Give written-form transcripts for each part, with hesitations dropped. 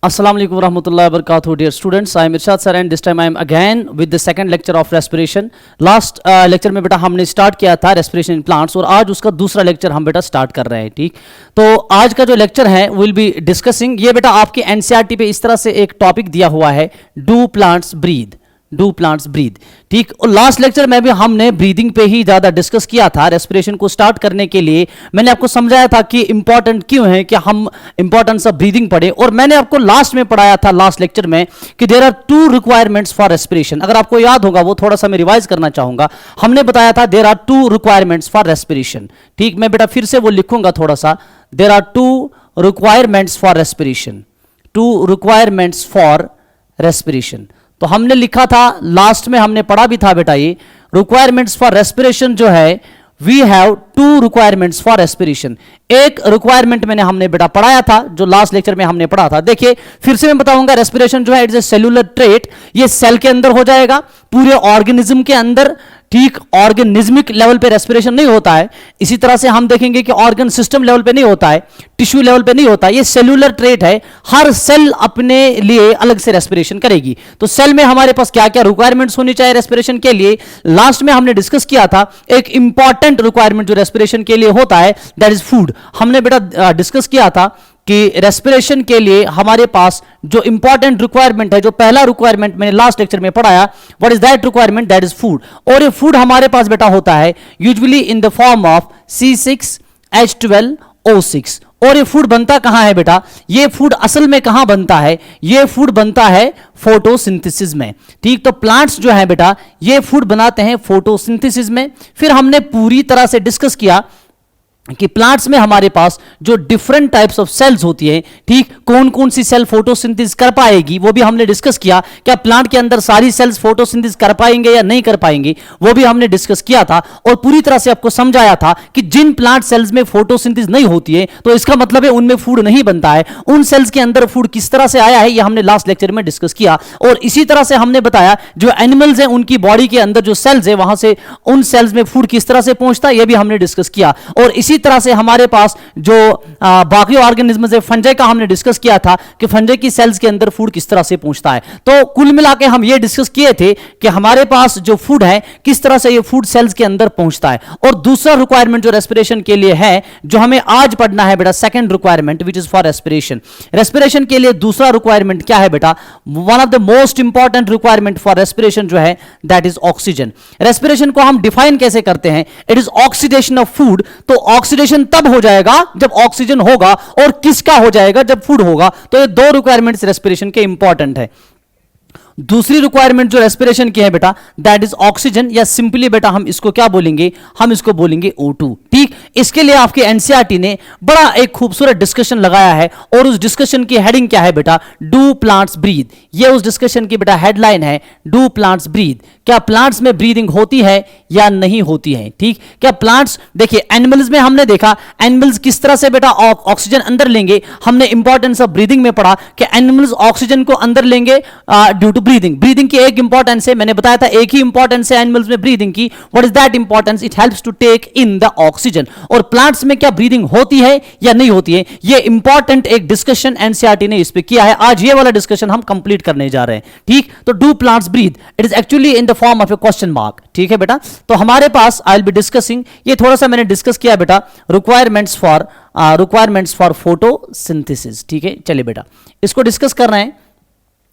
Assalamu alaikum warahmatullahi wabarakatuh, dear students. I am Irshad sir and this time I am again with the second lecture of respiration. Last lecture में बेटा हमने start किया था respiration in plants और आज उसका दूसरा lecture हम बेटा स्टार्ट कर रहे हैं. ठीक, तो आज का जो लेक्चर है विल बी डिस्कसिंग, ये बेटा आपके एनसीईआरटी पे इस तरह से एक टॉपिक दिया हुआ है, do plants breathe. Do plants breathe. ठीक, और लास्ट लेक्चर में भी हमने ब्रीदिंग पे ही ज्यादा डिस्कस किया था. रेस्पिरेशन को स्टार्ट करने के लिए मैंने आपको समझाया था कि इंपॉर्टेंट क्यों है कि हम इंपॉर्टेंस ऑफ ब्रीदिंग पढ़े, और मैंने आपको लास्ट में पढ़ाया था लास्ट लेक्चर में कि there are two requirements for respiration. अगर आपको याद होगा वो थोड़ा सा मैं रिवाइज करना चाहूंगा. हमने बताया था there are two requirements for respiration. ठीक, मैं बेटा फिर से वो लिखूंगा थोड़ा सा. There are two requirements for respiration. Two requirements for respiration. तो हमने लिखा था लास्ट में, हमने पढ़ा भी था बेटा, ये रिक्वायरमेंट्स फॉर रेस्पिरेशन जो है, we have two requirements for respiration. एक रिक्वायरमेंट मैंने हमने बेटा पढ़ाया था जो लास्ट लेक्चर में हमने पढ़ा था. देखिए फिर से मैं बताऊंगा, रेस्पिरेशन जो है इट्स ए सेलुलर ट्रेट. ये सेल के अंदर हो जाएगा, पूरे ऑर्गेनिज्म के अंदर. ठीक, ऑर्गेनिज्मिक लेवल पे रेस्पिरेशन नहीं होता है. इसी तरह से हम देखेंगे कि ऑर्गन सिस्टम लेवल पे नहीं होता है, टिश्यू लेवल पे नहीं होता. ये सेलुलर ट्रेट है. हर सेल अपने लिए अलग से रेस्पिरेशन करेगी. तो सेल में हमारे पास क्या क्या रिक्वायरमेंट्स होनी चाहिए रेस्पिरेशन के लिए, लास्ट में हमने डिस्कस किया था. एक इंपॉर्टेंट रिक्वायरमेंट जो रेस्पिरेशन के लिए होता है दैट इज फूड. हमने बेटा डिस्कस किया था कि रेस्पिरेशन के लिए हमारे पास जो इंपॉर्टेंट रिक्वायरमेंट है, जो पहला रिक्वायरमेंट मैंने लास्ट लेक्चर में पढ़ाया, what is that requirement, that is food. और ये फूड हमारे पास बेटा होता है usually in the form of C6H12O6. और ये फूड बनता कहां है बेटा, ये फूड असल में कहां बनता है, ये फूड बनता है फोटोसिंथेसिस में. ठीक, तो प्लांट्स जो है बेटा ये फूड बनाते हैं फोटोसिंथेसिस में. फिर हमने पूरी तरह से डिस्कस किया कि प्लांट्स में हमारे पास जो डिफरेंट टाइप्स ऑफ सेल्स होती है. ठीक, कौन कौन सी सेल फोटोसिंथेसिस कर पाएगी वो भी हमने डिस्कस किया. क्या प्लांट के अंदर सारी सेल्स फोटोसिंथेसिस कर पाएंगे या नहीं कर पाएंगे वो भी हमने डिस्कस किया था. और पूरी तरह से आपको समझाया था कि जिन प्लांट सेल्स में फोटोसिंथेसिस नहीं होती है तो इसका मतलब है उनमें फूड नहीं बनता है. उन सेल्स के अंदर फूड किस तरह से आया है ये हमने लास्ट लेक्चर में डिस्कस किया. और इसी तरह से हमने बताया जो एनिमल्स हैं उनकी बॉडी के अंदर जो सेल्स है वहां से उन सेल्स में फूड किस तरह से पहुंचता है ये भी हमने डिस्कस किया. और इसी तरह से हमारे पास जो बाकी ऑर्गेनिज्म है, फंजाई का हमने डिस्कस किया था कि फंजाई की सेल्स के अंदर फूड किस तरह से पहुंचता है. तो कुल मिलाके हम ये डिस्कस किए थे कि हमारे पास जो फूड है किस तरह से ये फूड सेल्स के अंदर पहुंचता है. और दूसरा रिक्वायरमेंट जो रेस्पिरेशन के लिए है, जो हमें आज पढ़ना है बेटा, second requirement which is for respiration. Respiration के लिए दूसरा रिक्वायरमेंट क्या है बेटा, one of the most important requirement for respiration जो है दैट इज ऑक्सीजन. रेस्पिरेशन को हम डिफाइन कैसे करते हैं, it is oxidation of food. तो ऑक्सीडेशन तब हो जाएगा जब ऑक्सीजन होगा, और किसका हो जाएगा, जब फूड होगा. तो ये दो रिक्वायरमेंट्स रेस्पिरेशन के इंपॉर्टेंट है. दूसरी रिक्वायरमेंट जो रेस्पिरेशन की है बेटा दैट इज ऑक्सीजन, या सिंपली बेटा हम इसको क्या बोलेंगे, हम इसको बोलेंगे O2. ठीक, इसके लिए आपके एनसीईआरटी ने बड़ा एक खूबसूरत डिस्कशन लगाया है, और उस डिस्कशन की हेडिंग क्या है बेटा, डू प्लांट्स ब्रीथ. ये उस डिस्कशन की बेटा हेडलाइन है, डू प्लांट्स ब्रीथ. क्या प्लांट्स में ब्रीदिंग होती है या नहीं होती है. ठीक, क्या प्लांट्स, देखिए एनिमल्स में हमने देखा एनिमल्स किस तरह से बेटा ऑक्सीजन अंदर लेंगे. हमने इंपॉर्टेंस ऑफ ब्रीदिंग में पढ़ा कि एनिमल्स ऑक्सीजन को अंदर लेंगे ड्यू टू ब्रीदिंग. ब्रीदिंग की एक इंपॉर्टेंस है, मैंने बताया था एक ही इंपॉर्टेंस है एनिमल्स में ब्रीदिंग की. What is that importance, it helps to take in the oxygen. और प्लांट्स में क्या ब्रीदिंग होती है या नहीं होती है, ये इंपॉर्टेंट एक डिस्कशन एनसीईआरटी ने इस पे किया है. आज ये वाला डिस्कशन हम कंप्लीट करने जा रहे हैं. ठीक, तो do plants breathe, it is actually in the form of a question mark. ठीक है बेटा, तो हमारे पास आई विल बी डिस्कसिंग, ये थोड़ा सा मैंने डिस्कस किया बेटा, रिक्वायरमेंट्स फॉर फोटोसिंथेसिस. ठीक है, चलिए बेटा इसको डिस्कस कर रहे हैं.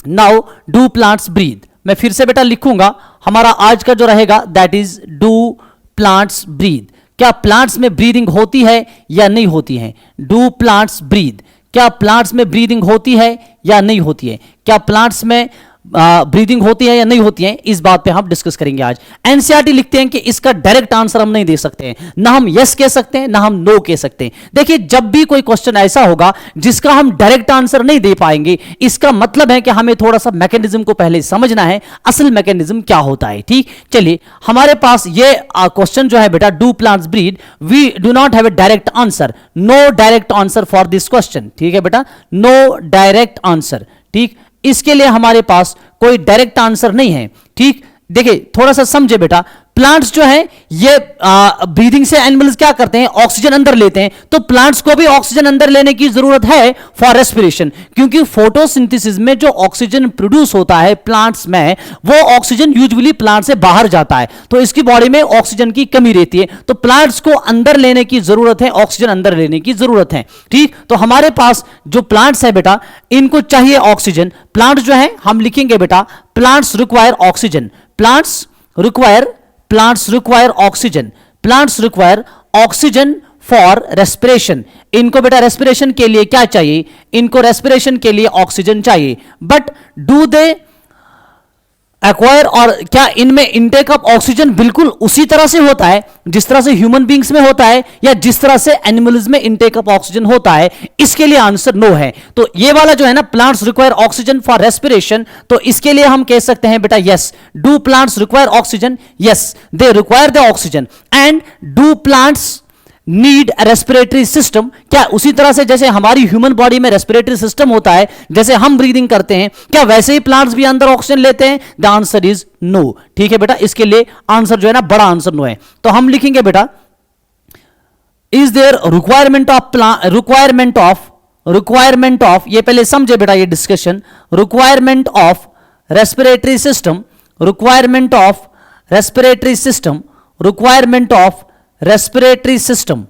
नाउ डू प्लांट्स ब्रीथ, मैं फिर से बेटा लिखूंगा, हमारा आज का जो रहेगा that is do plants breathe. क्या प्लांट्स में ब्रीदिंग होती है या नहीं होती है, डू प्लांट्स ब्रीथ. क्या प्लांट्स में ब्रीदिंग होती है या नहीं होती है, क्या प्लांट्स में ब्रीदिंग होती है या नहीं होती है, इस बात पे हम डिस्कस करेंगे आज. एनसीईआरटी लिखते हैं कि इसका डायरेक्ट आंसर हम नहीं दे सकते हैं, ना हम यस कह सकते हैं ना हम नो कह सकते हैं. देखिए जब भी कोई क्वेश्चन ऐसा होगा जिसका हम डायरेक्ट आंसर नहीं दे पाएंगे, इसका मतलब है कि हमें थोड़ा सा मैकेनिज्म को पहले समझना है, असल मैकेनिज्म क्या होता है. ठीक, चलिए हमारे पास ये क्वेश्चन जो है बेटा do plants breathe, we do not have a direct answer, no direct answer for this question. ठीक है बेटा, नो डायरेक्ट आंसर. ठीक, इसके लिए हमारे पास कोई डायरेक्ट आंसर नहीं है. ठीक, देखिए थोड़ा सा समझे बेटा, प्लांट्स जो है ये ब्रीदिंग से एनिमल्स क्या करते हैं, ऑक्सीजन अंदर लेते हैं, तो प्लांट्स को भी ऑक्सीजन अंदर लेने की जरूरत है फॉर रेस्पिरेशन, क्योंकि फोटोसिंथेसिस में जो ऑक्सीजन प्रोड्यूस होता है प्लांट्स में, वो ऑक्सीजन यूजुअली प्लांट से बाहर जाता है, तो इसकी बॉडी में ऑक्सीजन की कमी रहती है, तो प्लांट्स को अंदर लेने की जरूरत है, ऑक्सीजन अंदर लेने की जरूरत है। ठीक, तो हमारे पास जो प्लांट्स है बेटा, इनको चाहिए ऑक्सीजन। प्लांट्स जो है हम लिखेंगे बेटा, plants require oxygen, plants require oxygen, plants require oxygen for respiration. इनको बेटा रेस्पिरेशन के लिए क्या चाहिए, इनको रेस्पिरेशन के लिए ऑक्सीजन चाहिए। बट डू दे एक्वायर, और क्या इनमें इनटेक ऑफ ऑक्सीजन बिल्कुल उसी तरह से होता है जिस तरह से ह्यूमन बींग्स में होता है, या जिस तरह से एनिमल्स में इनटेक ऑफ ऑक्सीजन होता है? इसके लिए आंसर नो है। तो ये वाला जो है ना, plants require oxygen for respiration, तो इसके लिए हम कह सकते हैं बेटा yes. Do plants require oxygen? Yes, they require the oxygen. And do plants need respiratory system? क्या उसी तरह से जैसे हमारी ह्यूमन बॉडी में रेस्पिरेटरी सिस्टम होता है, जैसे हम ब्रीदिंग करते हैं, क्या वैसे ही प्लांट्स भी अंदर ऑक्सीजन लेते हैं? The answer is no. ठीक है बेटा, इसके लिए आंसर जो है ना, बड़ा आंसर नो है। तो हम लिखेंगे बेटा, इज देयर रिक्वायरमेंट ऑफ, ये पहले समझे बेटा ये discussion, requirement of respiratory system, requirement of respiratory system, requirement of respiratory system,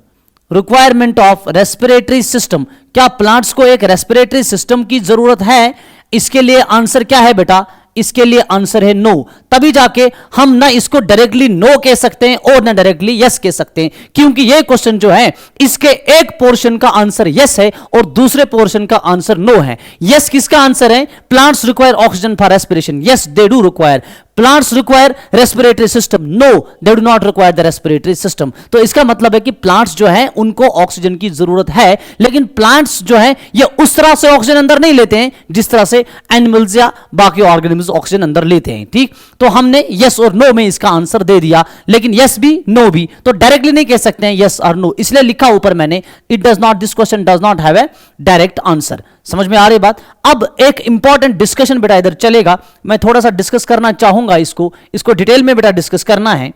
requirement of respiratory system. क्या प्लांट्स को एक रेस्पिरेटरी सिस्टम की जरूरत है? इसके लिए आंसर क्या है बेटा? इसके लिए आंसर है नो। तभी जाके हम ना इसको डायरेक्टली नो कह सकते हैं और ना डायरेक्टली यस कह सकते हैं, क्योंकि ये क्वेश्चन जो है इसके एक पोर्शन का आंसर यस है और दूसरे पोर्शन का आंसर नो है। यस किसका आंसर है? Plants require oxygen for respiration, yes they do require. Plants require respiratory system, no they do not require the respiratory system. तो इसका मतलब है कि प्लांट्स जो है उनको ऑक्सीजन की जरूरत है, लेकिन प्लांट्स जो है ये उस तरह से ऑक्सीजन अंदर नहीं लेते हैं जिस तरह से एनिमल्स या बाकी ऑर्गेनिजम्स ऑक्सीजन अंदर लेते हैं। ठीक, तो हमने यस और नो में इसका आंसर दे दिया, लेकिन यस भी नो भी तो डायरेक्टली नहीं कह सकते हैं यस और नो, इसलिए लिखा ऊपर मैंने, it does not, this question does not have a direct answer. समझ में आ रही बात? अब एक इंपॉर्टेंट डिस्कशन बेटा इधर चलेगा, मैं थोड़ा सा डिस्कस करना चाहूंगा, इसको डिटेल में बेटा डिस्कस करना है।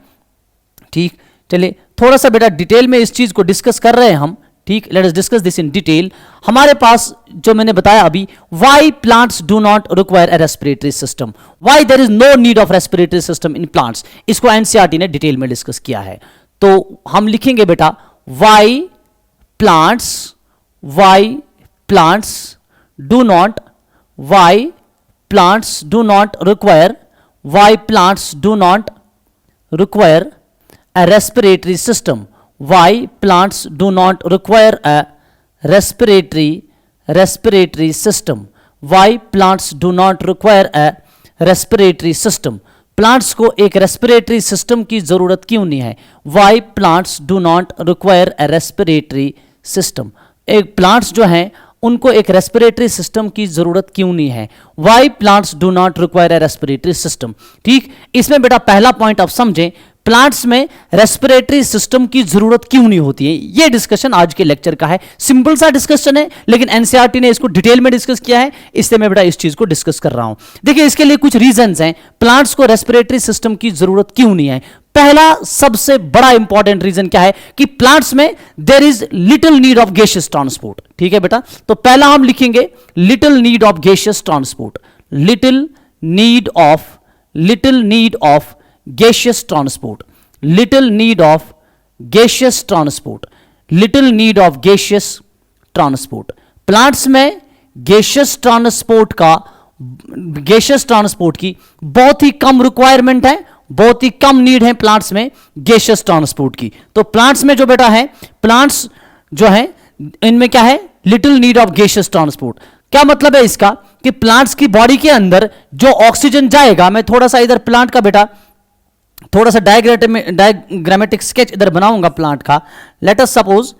ठीक, चलिए थोड़ा सा बेटा डिटेल में इस चीज को डिस्कस कर रहे हैं हम। ठीक, let us discuss this in detail. हमारे पास जो मैंने बताया अभी, why plants do not require a respiratory system, why there is no need of respiratory system in plants, इसको एनसीईआरटी ने डिटेल में डिस्कस किया है। तो हम लिखेंगे बेटा, why plants do not require a respiratory system, why plants do not require a respiratory system, why plants do not require a respiratory system, plants को एक रेस्पिरेटरी सिस्टम की जरूरत क्यों नहीं है? Why plants do not require a respiratory system, एक plants जो हैं उनको एक रेस्पिरेटरी सिस्टम की जरूरत क्यों नहीं है? Why plants do not require a respiratory system. ठीक, इसमें बेटा पहला पॉइंट आप समझें, प्लांट्स में रेस्पिरेटरी सिस्टम की जरूरत क्यों नहीं होती है, ये डिस्कशन आज के लेक्चर का है। सिंपल सा डिस्कशन है, लेकिन एनसीईआरटी ने इसको डिटेल में डिस्कस किया है, इसलिए मैं बेटा इस चीज को डिस्कस कर रहा हूं। देखिए इसके लिए कुछ रीजंस हैं, प्लांट्स को रेस्पिरेटरी सिस्टम की जरूरत क्यों नहीं है। पहला सबसे बड़ा इंपॉर्टेंट रीजन क्या है कि प्लांट्स में there is little need of gaseous transport. ठीक है बेटा, तो पहला हम लिखेंगे little need of gaseous transport, little need of gaseous transport, little need of gaseous transport, little need of gaseous transport। Plants में gaseous transport की बहुत ही कम रिक्वायरमेंट है, बहुत ही कम नीड है प्लांट्स में gaseous transport की। तो प्लांट्स में जो बेटा है, प्लांट्स जो है इनमें क्या है, little need of gaseous transport। क्या मतलब है इसका कि प्लांट्स की बॉडी के अंदर जो ऑक्सीजन जाएगा, मैं थोड़ा सा इधर प्लांट का बेटा थोड़ा सा डायग्रामेटिक स्केच इधर बनाऊंगा प्लांट का। लेट अस सपोज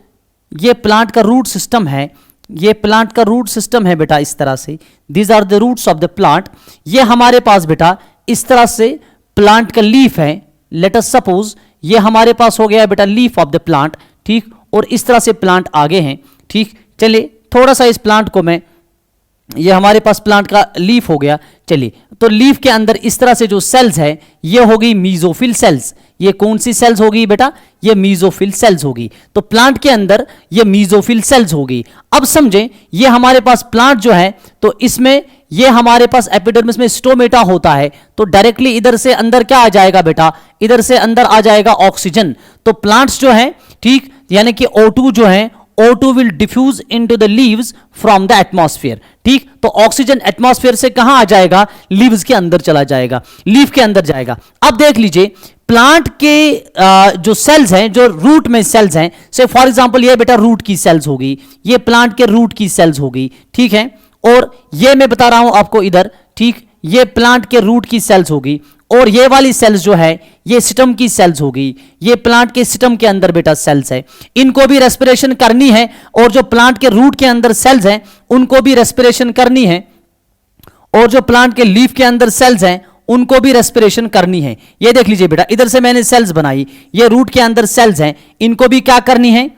ये प्लांट का रूट सिस्टम है, ये प्लांट का रूट सिस्टम है बेटा इस तरह से, these are the roots of the plant. ये हमारे पास बेटा इस तरह से प्लांट का लीफ है, लेट अस सपोज ये हमारे पास हो गया है बेटा लीफ ऑफ द प्लांट। ठीक, और इस तरह से प्लांट आगे हैं। ठीक, चलिए थोड़ा सा इस प्लांट को मैं ये हमारे पास प्लांट का लीफ हो गया। चलिए, तो लीफ के अंदर इस तरह से जो सेल्स है ये होगी मीजोफिल सेल्स। ये कौन सी सेल्स होगी बेटा? ये मीजोफिल सेल्स होगी। तो प्लांट के अंदर ये मीजोफिल सेल्स होगी। अब समझें, ये हमारे पास प्लांट जो है तो इसमें ये हमारे पास एपिडर्मिस में स्टोमेटा होता है, तो डायरेक्टली इधर से अंदर क्या आ जाएगा बेटा? इधर से अंदर आ जाएगा ऑक्सीजन। तो प्लांट्स जो है, ठीक, यानी कि O2 जो है, O2 will diffuse into the leaves from the atmosphere। ठीक, तो ऑक्सीजन एटमॉस्फेयर से कहां आ जाएगा? लीव्स के अंदर चला जाएगा, लीफ के अंदर जाएगा। अब देख लीजिए, प्लांट के जो सेल्स हैं, जो रूट में सेल्स हैं, से फॉर एग्जांपल ये बेटा रूट की सेल्स होगी, ये प्लांट के रूट की सेल्स होगी, ठीक है। और ये मैं बता रहा हूं आपको इधर, ठीक, ये प्लांट के रूट की सेल्स होगी। और ये वाली सेल्स जो है ये सिस्टम की सेल्स होगी। ये प्लांट के सिस्टम के अंदर बेटा सेल्स है, इनको भी रेस्पिरेशन करनी है। और जो प्लांट के रूट के अंदर सेल्स हैं उनको भी रेस्पिरेशन करनी है। और जो प्लांट के लीफ के अंदर सेल्स हैं उनको भी रेस्पिरेशन करनी है। ये देख लीजिए बेटा, इधर से मैंने सेल्स बनाई, ये रूट के अंदर सेल्स हैं, इनको भी क्या करनी है?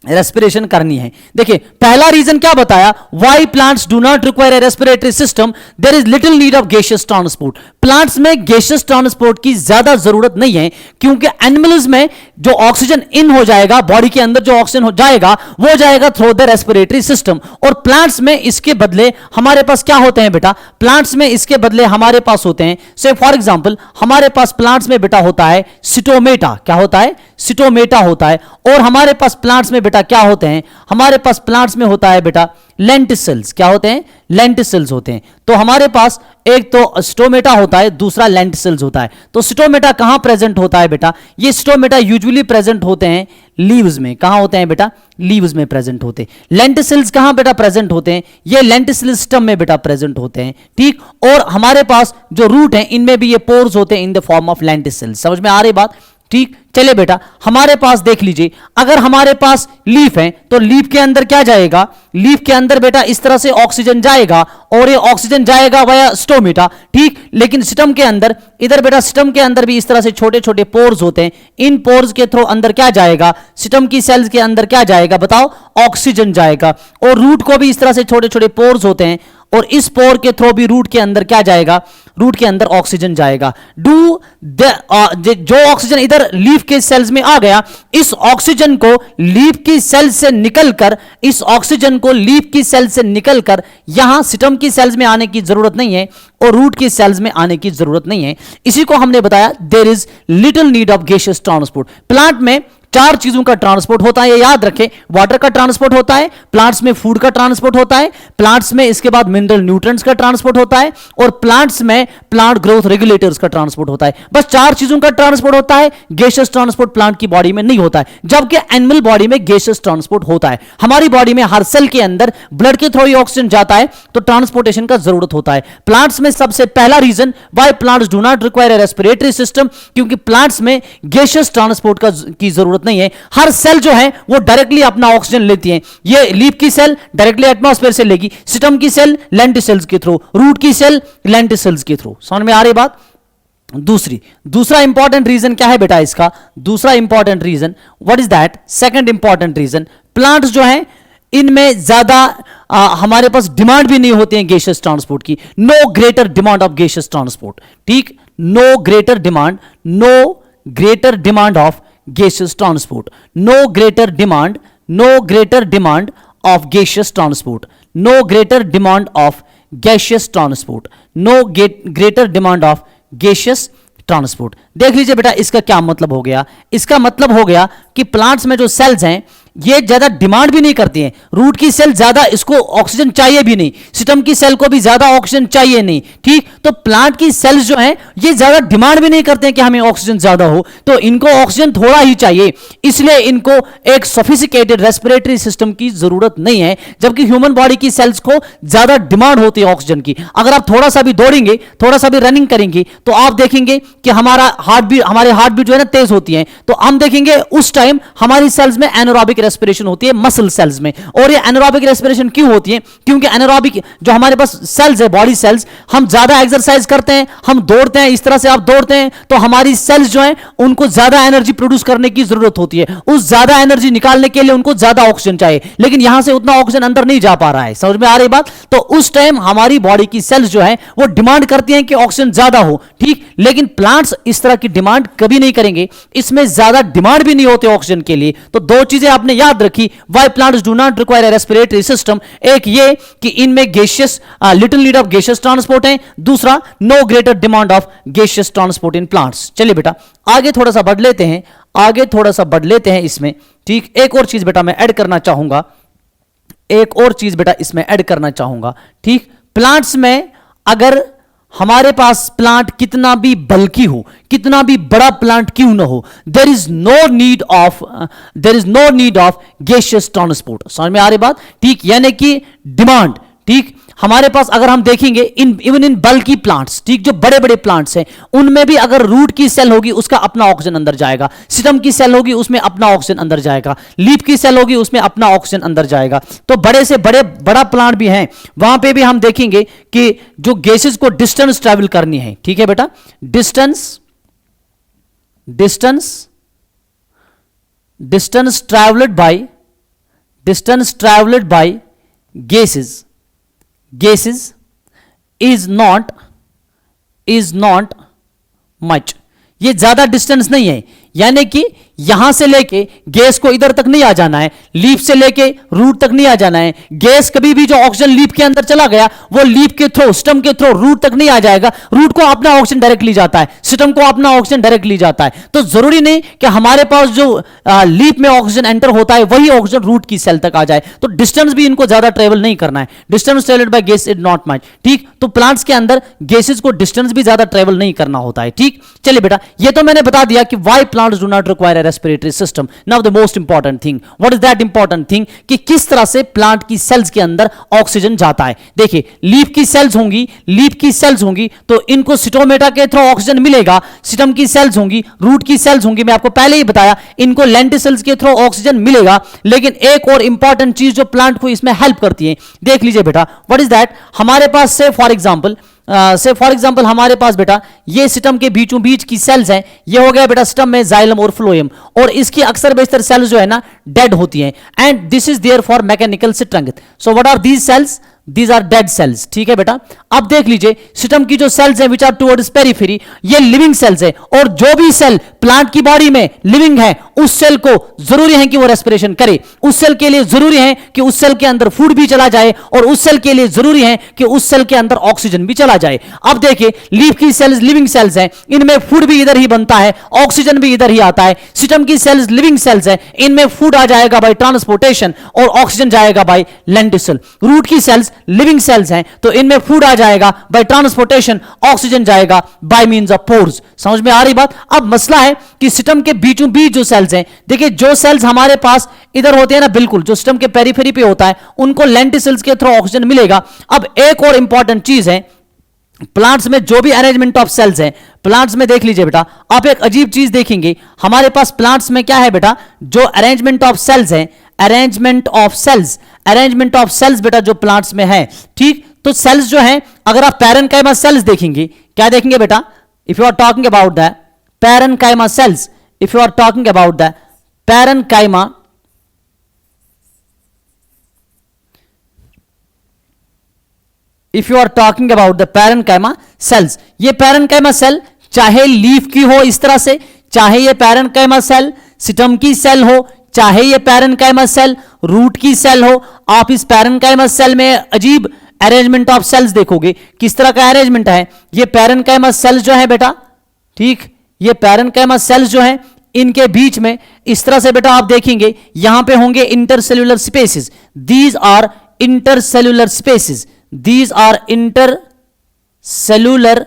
रेस्पिरेशन करनी है। देखिए, पहला रीजन क्या बताया? Why plants do not require a respiratory system, there is little need of gaseous transport. Plants में गैसियस ट्रांसपोर्ट की ज्यादा जरूरत नहीं है, क्योंकि एनिमल्स में जो ऑक्सीजन इन हो जाएगा, बॉडी के अंदर जो ऑक्सीजन हो जाएगा वो जाएगा थ्रू द रेस्पिरेटरी सिस्टम। और प्लांट्स में इसके बदले हमारे पास क्या होते हैं बेटा? प्लांट्स में इसके बदले हमारे पास होते हैं, से फॉर एग्जांपल हमारे पास प्लांट्स में बेटा होता है सिटोमेटा। क्या होता है? सिटोमेटा होता है। और हमारे पास प्लांट्स में बेटा क्या होते हैं? हमारे पास प्लांट्स में होता है बेटा लेंटिसल्स। क्या होते हैं? लेंटिसल्स होते हैं। तो हमारे पास एक तो स्टोमेटा होता है, दूसरा लेंटिसल्स होता है। तो स्टोमेटा कहां प्रेजेंट होता है बेटा? ये स्टोमेटा यूजुअली प्रेजेंट होते हैं लीव्स में। कहां होते हैं बेटा? लीव्स में प्रेजेंट होते हैं। लेंटिसल्स कहां बेटा प्रेजेंट होते हैं? ये लेंटिसल सिस्टम में बेटा प्रेजेंट होते हैं, ठीक। और हमारे पास जो रूट है इनमें भी ये पोर्स होते हैं इन द फॉर्म ऑफ लेंटिसल्स। समझ में आ रही बात? ठीक, चलिए बेटा, हमारे पास देख लीजिए, अगर हमारे पास लीफ है तो लीफ के अंदर क्या जाएगा? लीफ के अंदर बेटा इस तरह से ऑक्सीजन जाएगा, और ये ऑक्सीजन जाएगा वाया स्टोमेटा, ठीक। लेकिन सिस्टम के अंदर, इधर बेटा सिस्टम के अंदर भी इस तरह से छोटे छोटे पोर्स होते हैं। इन पोर्स के थ्रू अंदर क्या जाएगा? सिस्टम की सेल्स के अंदर क्या जाएगा बताओ? ऑक्सीजन जाएगा। और रूट को भी इस तरह से छोटे छोटे पोर्स होते हैं, और इस पोर के थ्रू भी रूट के अंदर क्या जाएगा? रूट के अंदर ऑक्सीजन जाएगा। जो ऑक्सीजन इधर लीफ के सेल्स में आ गया, इस ऑक्सीजन को लीफ की सेल से निकलकर, इस ऑक्सीजन को लीफ की सेल से निकलकर यहां सिस्टम की सेल्स में आने की जरूरत नहीं है, और रूट की सेल्स में आने की जरूरत नहीं है। इसी को हमने बताया there is little need of gaseous transport. Plant में चार चीजों का ट्रांसपोर्ट होता है, ये याद रखें। वाटर का ट्रांसपोर्ट होता है, प्लांट्स में फूड का ट्रांसपोर्ट होता है, प्लांट्स में इसके बाद मिनरल न्यूट्रिएंट्स का ट्रांसपोर्ट होता है, और प्लांट्स में प्लांट ग्रोथ रेगुलेटर्स का ट्रांसपोर्ट होता है। बस चार चीजों का ट्रांसपोर्ट होता है। गैसियस ट्रांसपोर्ट प्लांट की बॉडी में नहीं होता है, जबकि एनिमल बॉडी में गैसियस ट्रांसपोर्ट होता है। हमारी बॉडी में हर सेल के अंदर ब्लड के थ्रू ऑक्सीजन जाता है, तो ट्रांसपोर्टेशन का जरूरत होता है। प्लांट्स में सबसे पहला reason why plants do not require a respiratory system, क्योंकि प्लांट्स में गैसियस ट्रांसपोर्ट की जरूरत नहीं है। हर सेल जो है वो डायरेक्टली अपना ऑक्सीजन लेती है। ये लीफ की सेल डायरेक्टली एटमॉस्फेयर से लेगी, सिस्टम की सेल लेंटिसल्स के थ्रू, रूट की सेल लेंटिसल्स के थ्रू। समझ में आ रही बात? दूसरा इंपॉर्टेंट रीजन क्या है बेटा इसका? दूसरा important reason what is that? Second important reason, plants जो है इनमें ज्यादा हमारे पास डिमांड भी नहीं होती है गैसियस ट्रांसपोर्ट की। No greater demand of gaseous transport, ठीक। No greater demand of gaseous transport, no greater demand of gaseous transport, no greater demand of gaseous transport, no greater demand of gaseous transport। देख लीजिए बेटा इसका क्या मतलब हो गया? इसका मतलब हो गया कि प्लांट्स में जो सेल्स हैं ये ज्यादा डिमांड भी नहीं करती हैं। रूट की सेल ज्यादा इसको ऑक्सीजन चाहिए भी नहीं, सिस्टम की सेल को भी ज्यादा ऑक्सीजन चाहिए नहीं, ठीक। तो प्लांट की सेल्स जो हैं ये ज्यादा डिमांड भी नहीं करते हैं कि हमें ऑक्सीजन ज्यादा हो, तो इनको ऑक्सीजन थोड़ा ही चाहिए, इसलिए इनको एक सोफिस्टिकेटेड रेस्पिरेटरी सिस्टम की जरूरत नहीं है। जबकि ह्यूमन बॉडी की सेल्स को ज्यादा डिमांड होती है ऑक्सीजन की। अगर आप थोड़ा सा भी दौड़ेंगे, थोड़ा सा भी रनिंग करेंगे, तो आप देखेंगे कि हमारे हार्ट बीट जो है ना तेज होती है, तो हम देखेंगे उस टाइम हमारी सेल्स में एनारोबिक एनारोबिक रेस्पिरेशन होती है मसल सेल्स में। और ये एनारोबिक रेस्पिरेशन क्यों होती है? क्योंकि एनारोबिक जो हमारे पास सेल्स है, बॉडी सेल्स, हम ज्यादा एक्सरसाइज करते हैं, हम दौड़ते हैं, इस तरह से आप दौड़ते हैं तो हमारी सेल्स जो है उनको ज्यादा एनर्जी प्रोड्यूस करने की जरूरत होती है। उस ज्यादा एनर्जी निकालने के लिए उनको ज्यादा ऑक्सीजन चाहिए, लेकिन यहां से उतना ऑक्सीजन अंदर नहीं जा पा रहा है। समझ में आ रही बात? तो उस टाइम हमारी बॉडी की सेल्स जो है वो डिमांड करती हैं कि ऑक्सीजन ज्यादा हो, ठीक। लेकिन प्लांट्स इस तरह की डिमांड कभी नहीं करेंगे, इसमें ज्यादा डिमांड भी नहीं होती ऑक्सीजन के लिए। तो दो चीजें आपने याद रखी, why plants do not require a respiratory system. एक ये कि इनमें gaseous, little need of gaseous transport है, दूसरा no greater demand of gaseous transport in plants. चलिए बेटा आगे थोड़ा सा बढ़ लेते हैं, आगे थोड़ा सा बढ़ लेते हैं इसमें, ठीक। एक और चीज बेटा मैं ऐड करना चाहूंगा, एक और चीज बेटा इसमें ऐड करना चाहूंगा, ठीक। प्लांट्स में अगर हमारे पास प्लांट कितना भी बल्कि हो, कितना भी बड़ा प्लांट क्यों ना हो, there is no need of gaseous transport. समझ में आ रही बात? ठीक, यानी कि डिमांड, ठीक। हमारे पास अगर हम देखेंगे इवन इन बल्कि प्लांट्स, ठीक, जो बड़े बड़े प्लांट्स हैं उनमें भी अगर रूट की सेल होगी उसका अपना ऑक्सीजन अंदर जाएगा, स्टेम की सेल होगी उसमें अपना ऑक्सीजन अंदर जाएगा, लीफ की सेल होगी उसमें अपना ऑक्सीजन अंदर जाएगा। तो बड़े से बड़ा प्लांट भी हैं, वहां पे भी हम देखेंगे कि जो गैसेस को डिस्टेंस ट्रैवल करनी है, ठीक है बेटा, distance travelled bye gases is not much। ये ज्यादा डिस्टेंस नहीं है, यानी कि यहां से लेके गैस को इधर तक नहीं आ जाना है, लीफ से लेके रूट तक नहीं आ जाना है। गैस कभी भी जो ऑक्सीजन लीफ के अंदर चला गया वो लीफ के थ्रू, स्टेम के थ्रू रूट तक नहीं आ जाएगा। रूट को अपना ऑक्सीजन डायरेक्टली जाता है, स्टेम को अपना ऑक्सीजन डायरेक्टली जाता है। तो जरूरी नहीं कि हमारे पास जो लीफ में ऑक्सीजन एंटर होता है वही ऑक्सीजन रूट की सेल तक आ जाए। तो डिस्टेंस भी इनको ज्यादा ट्रेवल नहीं करना है, distance travelled by gas is not much, ठीक। तो प्लांट्स के अंदर गैसेस को डिस्टेंस भी ज्यादा ट्रेवल नहीं करना होता है, ठीक। चलिए बेटा ये तो मैंने बता दिया कि why plants do not require a respiratory system. Now the most important thing, what is that important thing, कि किस तरह से प्लांट की सेल्स के अंदर ऑक्सीजन जाता है। देखिए लीफ की सेल्स होंगी तो इनको सिटोमेटा के थ्रू ऑक्सीजन मिलेगा, स्टेम की सेल्स होंगी, रूट की सेल्स होंगी, मैं आपको पहले ही बताया इनको लेंटिसल्स के थ्रू ऑक्सीजन मिलेगा। लेकिन एक और इंपॉर्टेंट चीज जो प्लांट को इसमें हेल्प करती है, देख लीजिए बेटा, व्हाट इज दैट, हमारे पास से फॉर एग्जांपल हमारे पास बेटा ये सिस्टम के बीचों बीच की सेल्स हैं, ये हो गया बेटा सिस्टम में जाइलम और फ्लोएम, और इसकी अक्सर बेशतर सेल्स जो है ना डेड होती हैं, and this is there for mechanical strength. So what are these cells? These are dead cells, ठीक है बेटा। अब देख लीजिए सिस्टम की जो सेल्स हैं विच आर टुवर्ड्स पेरिफेरी, ये लिविंग सेल्स है, और जो भी सेल प्लांट की बॉडी में लिविंग है उस सेल को जरूरी है कि वो रेस्पिरेशन करे, उस सेल के लिए जरूरी है कि उस सेल के अंदर फूड भी चला जाए, और उस सेल के लिए जरूरी है कि उस सेल के अंदर ऑक्सीजन भी चला जाए। अब देखिए लीफ की सेल्स लिविंग सेल्स हैं, इनमें फूड भी इधर ही बनता है, ऑक्सीजन भी इधर ही आता है। सिस्टम की सेल्स लिविंग सेल्स हैं, इनमें फूड आ जाएगा बाय ट्रांसपोर्टेशन और ऑक्सीजन जाएगा बाय लेंटिसल। रूट की सेल्स लिविंग सेल्स हैं तो इनमें फूड आ जाएगा बाय ट्रांसपोर्टेशन, ऑक्सीजन जाएगा बाय मींस ऑफ पोर्स। समझ में आ रही बात? अब मसला है कि सिस्टम के बीचों बीच जो सेल्स हैं, देखिए जो सेल्स हमारे पास इधर होते हैं ना, बिल्कुल जो सिस्टम के पेरिफेरी पे होता है, उनको लेंटिसल्स के थ्रू ऑक्सीजन मिलेगा। अब एक और इंपॉर्टेंट चीज है, प्लांट्स में जो भी अरेंजमेंट ऑफ सेल्स है, प्लांट्स में देख लीजिए बेटा, आप एक अजीब चीज देखेंगे हमारे पास प्लांट्स में क्या है बेटा, जो अरेंजमेंट ऑफ सेल्स है, अरेंजमेंट ऑफ सेल्स बेटा जो प्लांट्स में है, ठीक। तो सेल्स जो है, अगर आप पैरेनकाइमा सेल्स देखेंगे, क्या देखेंगे बेटा, if you are talking about the parenchyma cells, if you are talking about the parenchyma, if you are talking about the parenchyma cells, ये पैरेनकाइमा सेल चाहे लीफ की हो इस तरह से, चाहे ये पैरेनकाइमा सेल स्टेम की सेल हो, चाहे ये पैरेनकाइमा सेल रूट की सेल हो, आप इस पैरेनकाइमा सेल में अजीब अरेंजमेंट ऑफ सेल्स देखोगे। किस तरह का अरेंजमेंट है, ये पैरेनकाइमा सेल्स जो है बेटा, ठीक, ये पैरेनकाइमा सेल्स जो है इनके बीच में इस तरह से बेटा आप देखेंगे यहां पे होंगे intercellular spaces, these are intercellular spaces, these are intercellular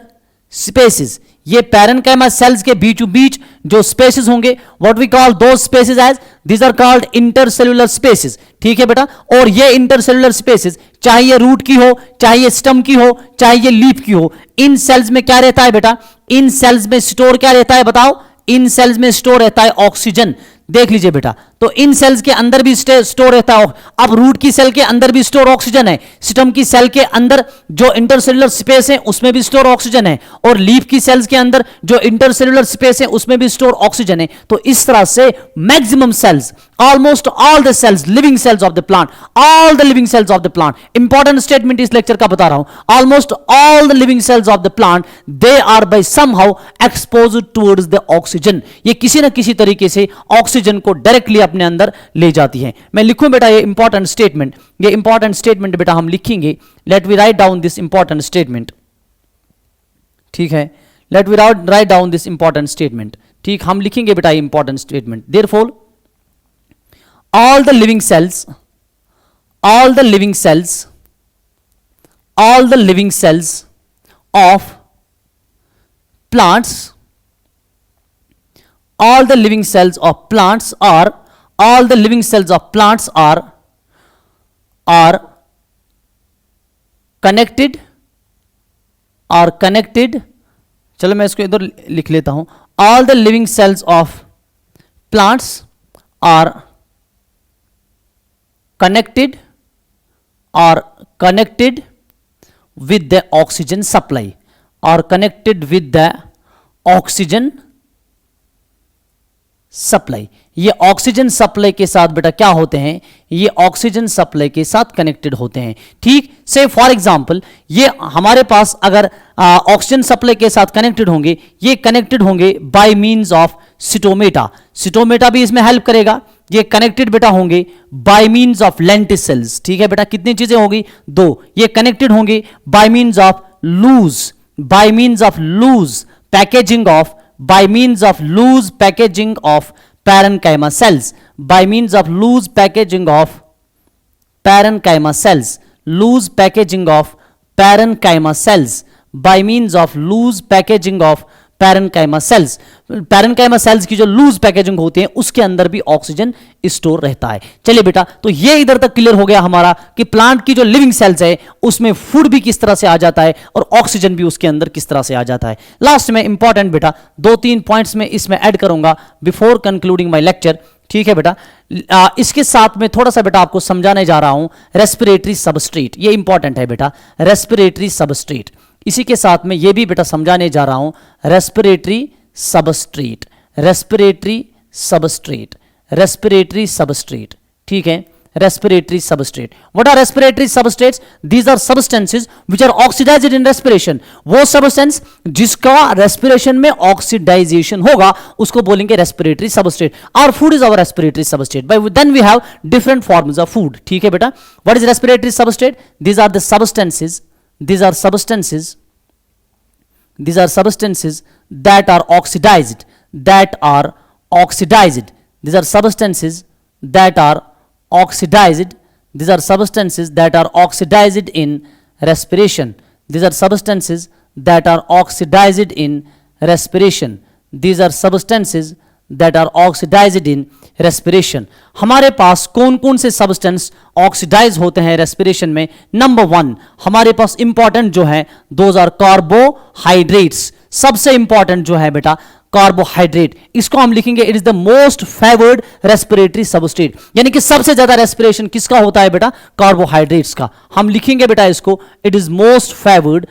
spaces. ये पैरेनकाइमा सेल्स के बीचों बीच जो स्पेसेस होंगे, what we call those spaces as, these are called intercellular spaces, ठीक है बेटा। और ये इंटरसेल्यूलर स्पेसेस चाहे ये रूट की हो, चाहे ये स्टेम की हो, चाहे ये लीफ की हो, इन सेल्स में क्या रहता है बेटा, इन सेल्स में स्टोर क्या रहता है बताओ, इन सेल्स में स्टोर रहता है ऑक्सीजन। देख लीजिए बेटा, तो इन सेल्स के अंदर भी स्टोर रहता है। अब रूट की सेल के अंदर भी स्टोर ऑक्सीजन है, स्टेम की सेल के अंदर जो इंटरसेलुलर स्पेस है उसमें भी स्टोर ऑक्सीजन है, और लीफ की सेल्स के अंदर जो इंटरसेलुलर स्पेस है उसमें भी स्टोर ऑक्सीजन है। तो इस तरह से maximum cells, almost all the cells, living cells of the plant, all the living cells of the plant, important statement इस लेक्चर का बता रहा हूं, almost all the living cells of the plant they are by somehow exposed towards the oxygen. ये किसी ना किसी तरीके से ऑक्सीजन को डायरेक्टली अपने अंदर ले जाती है। मैं लिखूं बेटा ये इंपॉर्टेंट स्टेटमेंट, ये इंपॉर्टेंट स्टेटमेंट बेटा हम लिखेंगे। Let we write down this important statement, ठीक है, let we write down this important statement, ठीक, हम लिखेंगे बेटा important statement. Therefore all the living cells, all the living cells, all the living cells of plants, all the living cells of plants are, all the living cells of plants are connected, are connected, चलो मैं इसको इधर लिख लेता हूं, all the living cells of plants are connected, or connected with the oxygen supply, or connected with the oxygen supply। ये oxygen supply के साथ बेटा क्या होते हैं, ये ऑक्सीजन सप्लाई के साथ कनेक्टेड होते हैं, ठीक। से फॉर एग्जांपल ये हमारे पास अगर ऑक्सीजन सप्लाई के साथ कनेक्टेड होंगे, ये कनेक्टेड होंगे बाय मींस ऑफ सिटोमेटा, सिटोमेटा भी इसमें हेल्प करेगा। ये कनेक्टेड बेटा होंगे बाय मींस ऑफ लेंटिसेल्स, ठीक है बेटा, कितनी चीजें होंगी, दो। ये कनेक्टेड होंगे by means of loose, by means of loose packaging of, by means of loose packaging of parenchyma cells, by means of loose packaging of parenchyma cells, loose packaging of parenchyma cells, by means of loose packaging of parenchyma sales, parenchyma sales की जो loose packaging होती है उसके अंदर भी oxygen store रहता है। चलिए बेटा, तो ये इधर तक क्लियर हो गया हमारा कि प्लांट की जो लिविंग सेल्स है उसमें फूड भी किस तरह से आ जाता है और ऑक्सीजन भी उसके अंदर किस तरह से आ जाता है। लास्ट में इंपॉर्टेंट बेटा 2-3 पॉइंट्स में इसमें ऐड करूंगा बिफोर कंक्लूडिंग माई लेक्चर, ठीक है बेटा। इसके साथ में थोड़ा सा बेटा आपको समझाने जा रहा हूं रेस्पिरेटरी सबस्ट्रेट, ये इंपॉर्टेंट है बेटा, रेस्पिरेटरी सबस्ट्रेट। इसी के साथ में ये भी बेटा समझाने जा रहा हूं respiratory substrate, respiratory substrate, respiratory substrate, ठीक है, respiratory substrate. What are respiratory substrates? These are substances which are oxidised in respiration. वो सब्सटेंस जिसका रेस्पिरेशन में ऑक्सीडाइजेशन होगा उसको बोलेंगे respiratory substrate. Our food is our respiratory substrate, by then we have different forms of food, ठीक है बेटा। What is respiratory substrate? These are the substances, these are substances, these are substances that are oxidized, that are oxidized, these are substances that are oxidized, these are substances that are oxidized in respiration, these are substances that are oxidized in respiration, these are substances that are oxidized in respiration। हमारे पास कौन कौन से substance oxidise होते हैं respiration में? Number 1 हमारे पास important जो है दोज आर कार्बोहाइड्रेट्स, सबसे इंपॉर्टेंट जो है बेटा कार्बोहाइड्रेट, इसको हम लिखेंगे it is the most favoured respiratory substrate, यानी कि सबसे ज्यादा रेस्पिरेशन किसका होता है बेटा? कार्बोहाइड्रेट्स का। हम लिखेंगे बेटा इसको it is most favoured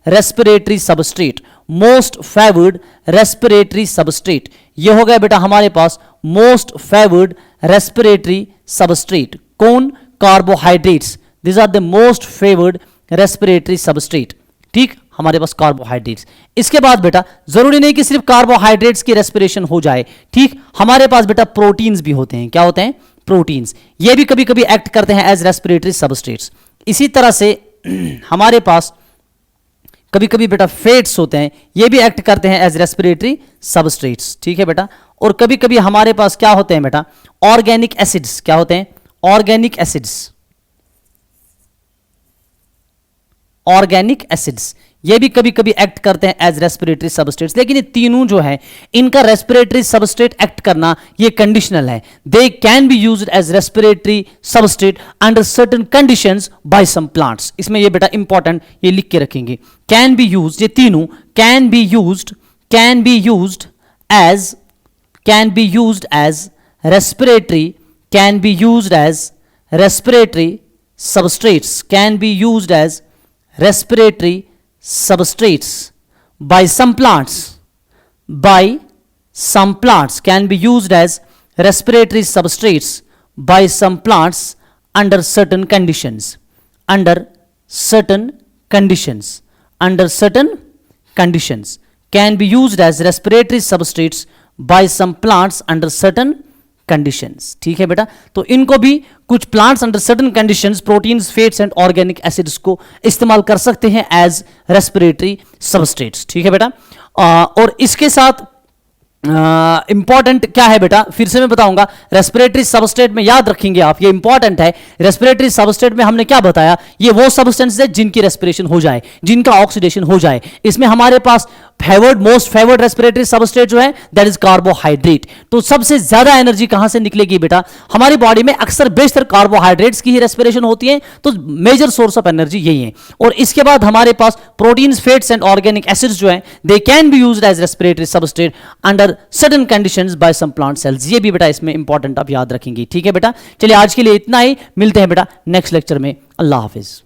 respiratory substrate, most favoured respiratory substrate. ये हो गया बेटा हमारे पास मोस्ट फेवर्ड रेस्पिरेटरी सबस्ट्रेट। कौन? Carbohydrates, this are the most favoured respiratory substrate, ठीक, हमारे पास कार्बोहाइड्रेट्स। इसके बाद बेटा जरूरी नहीं कि सिर्फ कार्बोहाइड्रेट्स की रेस्पिरेशन हो जाए, ठीक, हमारे पास बेटा प्रोटीन्स भी होते हैं। क्या होते हैं? प्रोटीन्स। ये भी कभी कभी एक्ट करते हैं एज रेस्पिरेटरी सबस्ट्रेट्स। इसी तरह से हमारे पास कभी कभी बेटा फैट्स होते हैं, ये भी एक्ट करते हैं एज रेस्पिरेटरी सबस्ट्रेट्स, ठीक है बेटा। और कभी कभी हमारे पास क्या होते हैं बेटा? Organic acids. क्या होते हैं? ऑर्गेनिक एसिड्स, ऑर्गेनिक एसिड्स ये भी कभी कभी एक्ट करते हैं एज रेस्पिरेटरी सबस्ट्रेट्स। लेकिन ये तीनों जो है इनका रेस्पिरेटरी सबस्ट्रेट एक्ट करना ये कंडीशनल है। They can be used as respiratory substrate under certain conditions by some plants. इसमें ये बेटा इंपॉर्टेंट ये लिख के रखेंगे, कैन बी यूज्ड, ये तीनों can be used as respiratory can be used as respiratory substrates, can be used as respiratory substrates by some plants, by some plants can be used as respiratory substrates by some plants under certain conditions, under certain conditions, under certain conditions can be used as respiratory substrates by some plants under certain conditions. ठीक है बेटा, तो इनको भी कुछ plants under certain conditions proteins, fats and organic acids को इस्तेमाल कर सकते हैं एज रेस्पिरेटरी सबस्ट्रेट्स। ठीक है बेटा, और इसके साथ इंपॉर्टेंट क्या है बेटा, फिर से मैं बताऊंगा। रेस्पिरेटरी सबस्ट्रेट में याद रखेंगे आप, ये इंपॉर्टेंट है। रेस्पिरेटरी सबस्ट्रेट में हमने क्या बताया, ये वो सब्सटेंस है जिनकी रेस्पिरेशन हो जाए, जिनका ऑक्सीडेशन हो जाए। इसमें हमारे पास favoured, most favoured respiratory substrate जो है दैट इज कार्बोहाइड्रेट। तो सबसे ज्यादा एनर्जी कहां से निकलेगी बेटा, हमारी बॉडी में अक्सर बेशतर कार्बोहाइड्रेट्स की ही रेस्पिरेशन होती है, तो मेजर सोर्स ऑफ एनर्जी यही है। और इसके बाद हमारे पास proteins, fats and organic acids जो है they can be used as respiratory substrate under certain conditions by some plant cells. ये भी बेटा इसमें इंपॉर्टेंट आप याद रखेंगे। ठीक है बेटा, चलिए आज के लिए इतना ही, मिलते हैं बेटा नेक्स्ट लेक्चर में। अल्लाह हाफिज।